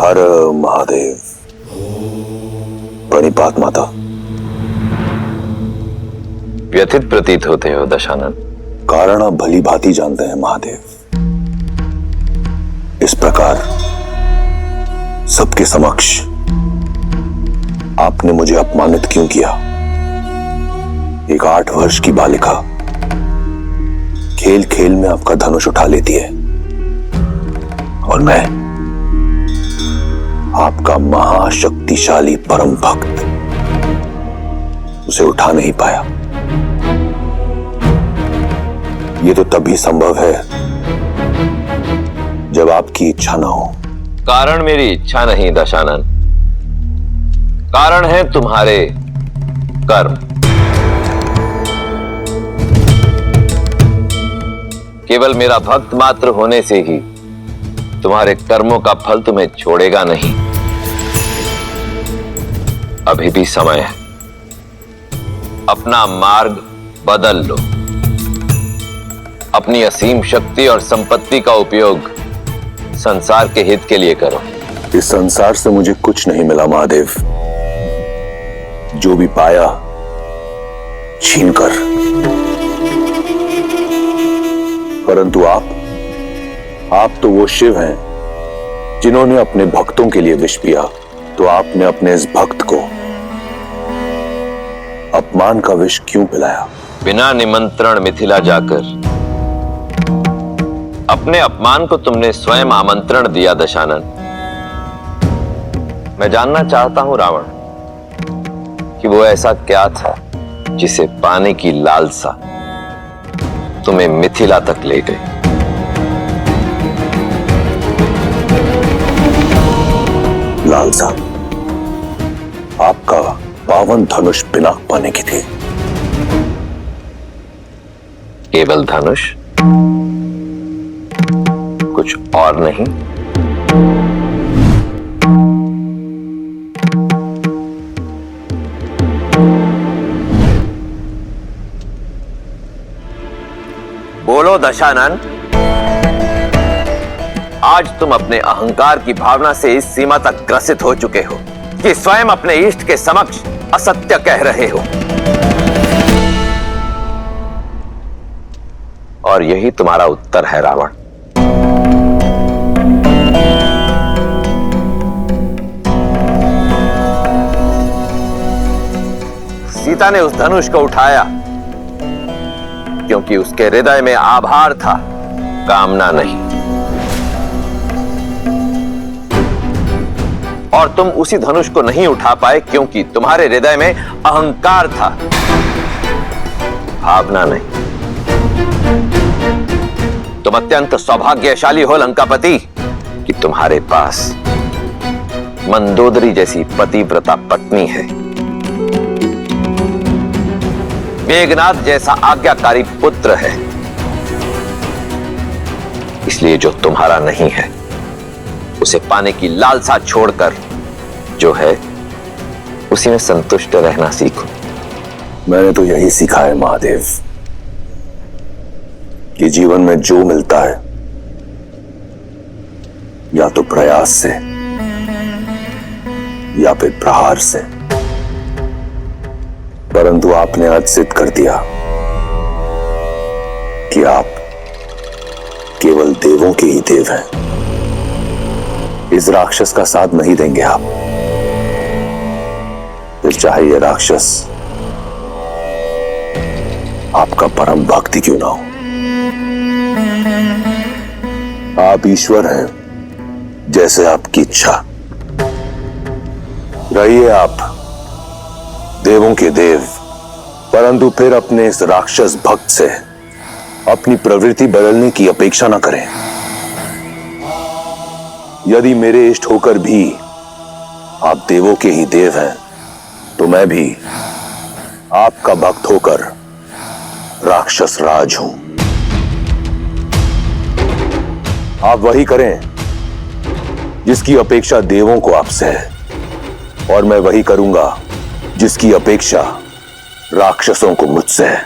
हर महादेव। प्रणिपात माता। व्यथित प्रतीत होते हो दशानन। कारण आप भली भांति जानते हैं महादेव। इस प्रकार सबके समक्ष आपने मुझे अपमानित क्यों किया? एक 8 वर्ष की बालिका खेल खेल में आपका धनुष उठा लेती है और मैं आपका महाशक्तिशाली परम भक्त उसे उठा नहीं पाया। ये तो तभी संभव है जब आपकी इच्छा ना हो। कारण मेरी इच्छा नहीं दशानन, कारण है तुम्हारे कर्म। केवल मेरा भक्त मात्र होने से ही तुम्हारे कर्मों का फल तुम्हें छोड़ेगा नहीं। अभी भी समय है, अपना मार्ग बदल लो। अपनी असीम शक्ति और संपत्ति का उपयोग संसार के हित के लिए करो। इस संसार से मुझे कुछ नहीं मिला महादेव। जो भी पाया छीनकर। परंतु आप तो वो शिव हैं जिन्होंने अपने भक्तों के लिए विष पिया। तो आपने अपने इस भक्त को अपमान का विष क्यों पिलाया? बिना निमंत्रण मिथिला जाकर अपने अपमान को तुमने स्वयं आमंत्रण दिया दशानन। मैं जानना चाहता हूं रावण कि वो ऐसा क्या था जिसे पाने की लालसा तुम्हें मिथिला तक ले गई। लालसा आपका पावन धनुष पिनाक पाने की थी। केवल धनुष, कुछ और नहीं? बोलो दशानन, आज तुम अपने अहंकार की भावना से इस सीमा तक ग्रसित हो चुके हो कि स्वयं अपने इष्ट के समक्ष असत्य कह रहे हो। और यही तुम्हारा उत्तर है रावण। सीता ने उस धनुष को उठाया क्योंकि उसके हृदय में आभार था, कामना नहीं। और तुम उसी धनुष को नहीं उठा पाए क्योंकि तुम्हारे हृदय में अहंकार था, भावना नहीं। तुम अत्यंत सौभाग्यशाली हो लंकापति कि तुम्हारे पास मंदोदरी जैसी पतिव्रता पत्नी है, मेघनाथ जैसा आज्ञाकारी पुत्र है। इसलिए जो तुम्हारा नहीं है उसे पाने की लालसा छोड़कर जो है उसी में संतुष्ट रहना सीखो। मैंने तो यही सीखा है महादेव कि जीवन में जो मिलता है या तो प्रयास से या फिर प्रहार से। परंतु आपने आज सिद्ध कर दिया कि आप केवल देवों के ही देव हैं। इस राक्षस का साथ नहीं देंगे आप, फिर चाहे ये राक्षस आपका परम भक्ति क्यों ना हो। आप ईश्वर हैं, जैसे आपकी इच्छा। रहिए आप देवों के देव, परंतु फिर अपने इस राक्षस भक्त से अपनी प्रवृत्ति बदलने की अपेक्षा न करें। यदि मेरे इष्ट होकर भी आप देवों के ही देव हैं तो मैं भी आपका भक्त होकर राक्षस राज हूं। आप वही करें जिसकी अपेक्षा देवों को आपसे है, और मैं वही करूंगा जिसकी अपेक्षा राक्षसों को मुझसे है।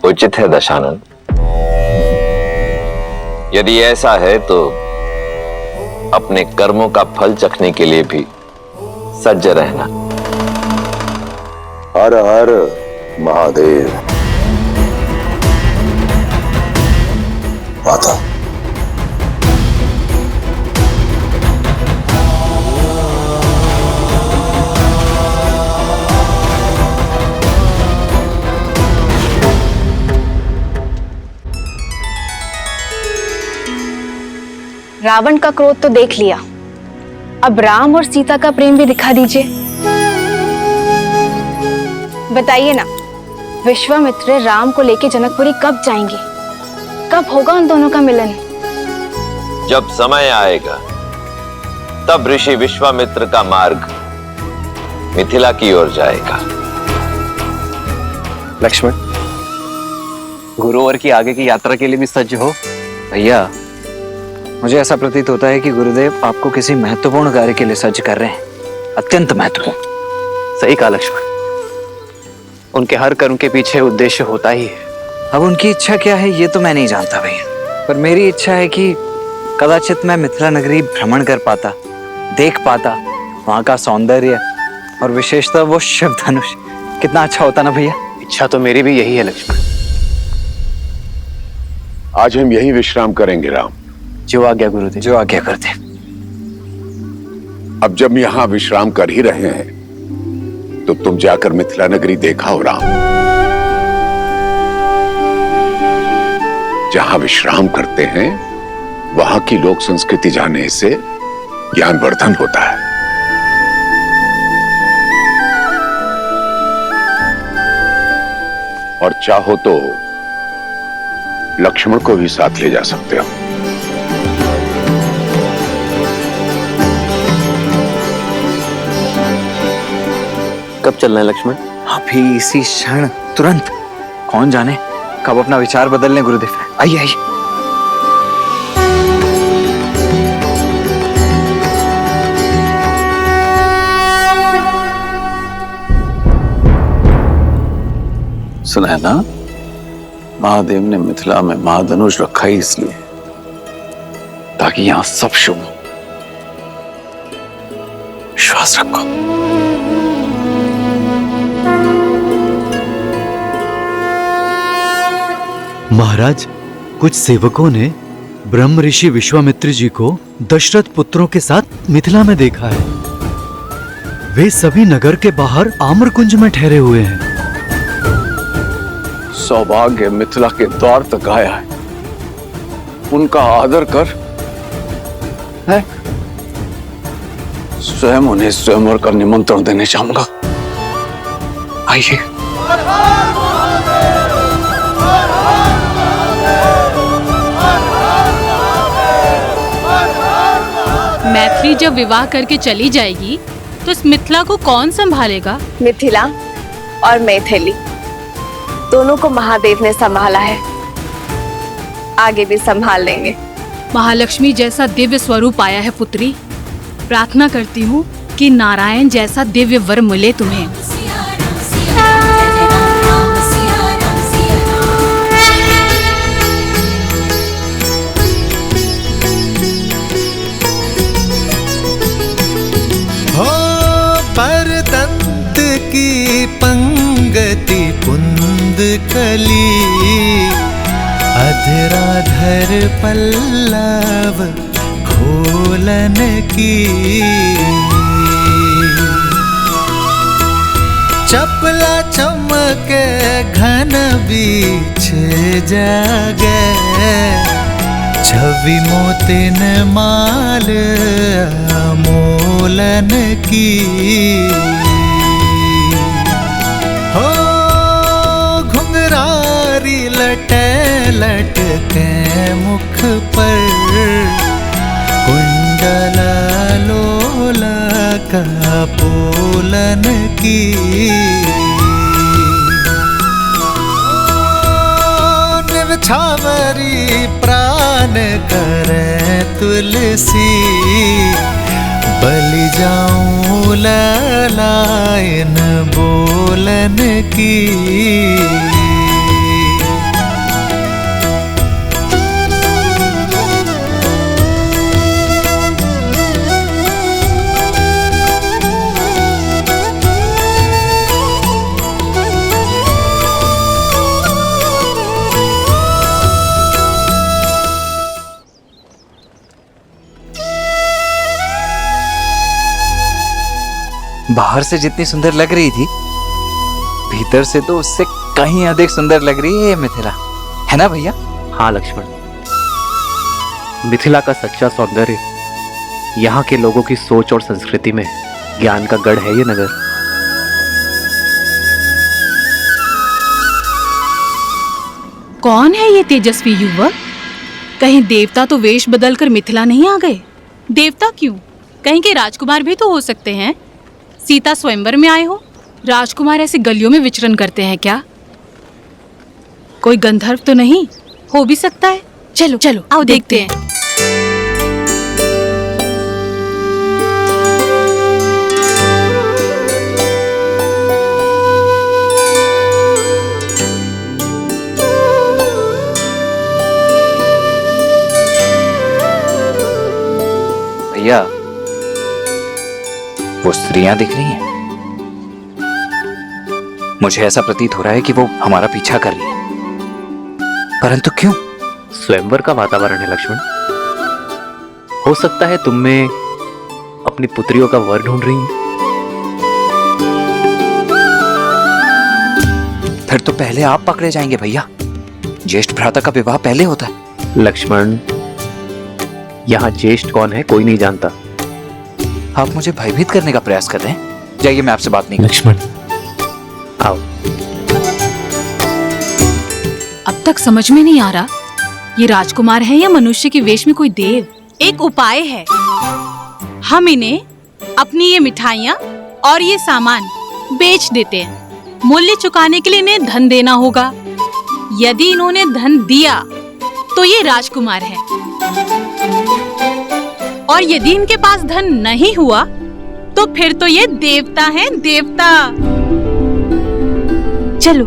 उचित है दशानन। यदि ऐसा है तो अपने कर्मों का फल चखने के लिए भी सज्ज रहना। हर हर महादेव। माता, रावण का क्रोध तो देख लिया, अब राम और सीता का प्रेम भी दिखा दीजिए। बताइए ना, विश्वामित्र राम को लेके जनकपुरी कब जाएंगे? कब होगा उन दोनों का मिलन? जब समय आएगा तब ऋषि विश्वामित्र का मार्ग मिथिला की ओर जाएगा। लक्ष्मण, गुरुवर की आगे की यात्रा के लिए भी सज्ज हो। भैया, मुझे ऐसा प्रतीत होता है कि गुरुदेव आपको किसी महत्वपूर्ण कार्य के लिए सज्ज कर रहे हैं, अत्यंत महत्वपूर्ण। सही कहा लक्ष्मण, उनके हर कर्म के पीछे उद्देश्य होता ही है। अब उनकी इच्छा क्या है ये तो मैं नहीं जानता भैया, पर मेरी इच्छा है कि कदाचित मैं मिथिला नगरी भ्रमण कर पाता, देख पाता वहां का सौंदर्य और विशेषतः वो शिव धनुष। कितना अच्छा होता ना भैया। इच्छा तो मेरी भी यही है लक्ष्मण। आज हम यहीं विश्राम करेंगे राम। जो आज्ञा गुरुदेव। जो आज्ञा करते। अब जब यहाँ विश्राम कर ही रहे हैं तो तुम जाकर मिथिला नगरी देखा राम। जहां विश्राम करते हैं वहां की लोक संस्कृति जानने से ज्ञानवर्धन होता है। और चाहो तो लक्ष्मण को भी साथ ले जा सकते हो। कब चलना है लक्ष्मण? अभी इसी क्षण, तुरंत। कौन जाने कब अपना विचार बदल लें गुरुदेव। आइए आइए। सुना है ना, महादेव ने मिथिला में महाधनुष रखा ही इसलिए ताकि यहां सब शुभ हो। विश्वास रखो। महाराज, कुछ सेवकों ने ब्रह्म ऋषि विश्वामित्र जी को दशरथ पुत्रों के साथ मिथिला में देखा है। वे सभी नगर के बाहर आम्रकुंज में ठहरे हुए हैं। सौभाग्य मिथिला के द्वार तक आया है, उनका आदर कर। है स्वयं उन्हें स्वयंवर का निमंत्रण देने चाहूंगा। आइए। मैथिली जब विवाह करके चली जाएगी तो इस मिथिला को कौन संभालेगा? मिथिला और मैथिली दोनों को महादेव ने संभाला है, आगे भी संभाल लेंगे। महालक्ष्मी जैसा दिव्य स्वरूप आया है पुत्री। प्रार्थना करती हूँ कि नारायण जैसा दिव्य वर मिले तुम्हें। परतंत की पंगति पुंद कली, अधराधर पल्लव खोलन की। चपला चमके घन बीच जागे, छवि मोतिन माल मोलन की। हो घुंघरारी लटे लटके मुख पर, कुंडल लोला का पोलन की। छावरी प्राण करे तुलसी, बलि जाऊं ललायन बोलन की। बाहर से जितनी सुंदर लग रही थी, भीतर से तो उससे कहीं अधिक सुंदर लग रही है ये मिथिला, है ना भैया? हाँ लक्ष्मण, मिथिला का सच्चा सौंदर्य यहाँ के लोगों की सोच और संस्कृति में ज्ञान का गढ़ है ये नगर। कौन है ये तेजस्वी युवक? कहीं देवता तो वेश बदलकर मिथिला नहीं आ गए? देवता क्यों, कहीं के राजकुमार भी तो हो सकते हैं। सीता स्वयंवर में आए हो, राजकुमार ऐसे गलियों में विचरण करते हैं क्या? कोई गंधर्व तो नहीं हो भी सकता है। चलो चलो आओ देखते हैं। भैया, वो स्त्रियां दिख रही हैं। मुझे ऐसा प्रतीत हो रहा है कि वो हमारा पीछा कर रही है, परंतु क्यों? स्वयंवर का वातावरण है लक्ष्मण। हो सकता है तुम में अपनी पुत्रियों का वर ढूंढ रही हैं। फिर तो पहले आप पकड़े जाएंगे भैया। ज्येष्ठ भ्राता का विवाह पहले होता है। लक्ष्मण, यहाँ ज्येष्ठ कौन है कोई नहीं जानता। आप मुझे भयभीत करने का प्रयास कर रहे हैं। जाइए, मैं आपसे बात नहीं। लक्ष्मण आओ। अब तक समझ में नहीं आ रहा ये राजकुमार है या मनुष्य के वेश में कोई देव। एक उपाय है, हम इन्हें अपनी ये मिठाइयाँ और ये सामान बेच देते हैं। मूल्य चुकाने के लिए इन्हें धन देना होगा। यदि इन्होंने धन दिया तो ये राजकुमार है, और यदि इनके पास धन नहीं हुआ तो फिर तो ये देवता हैं, देवता। चलो।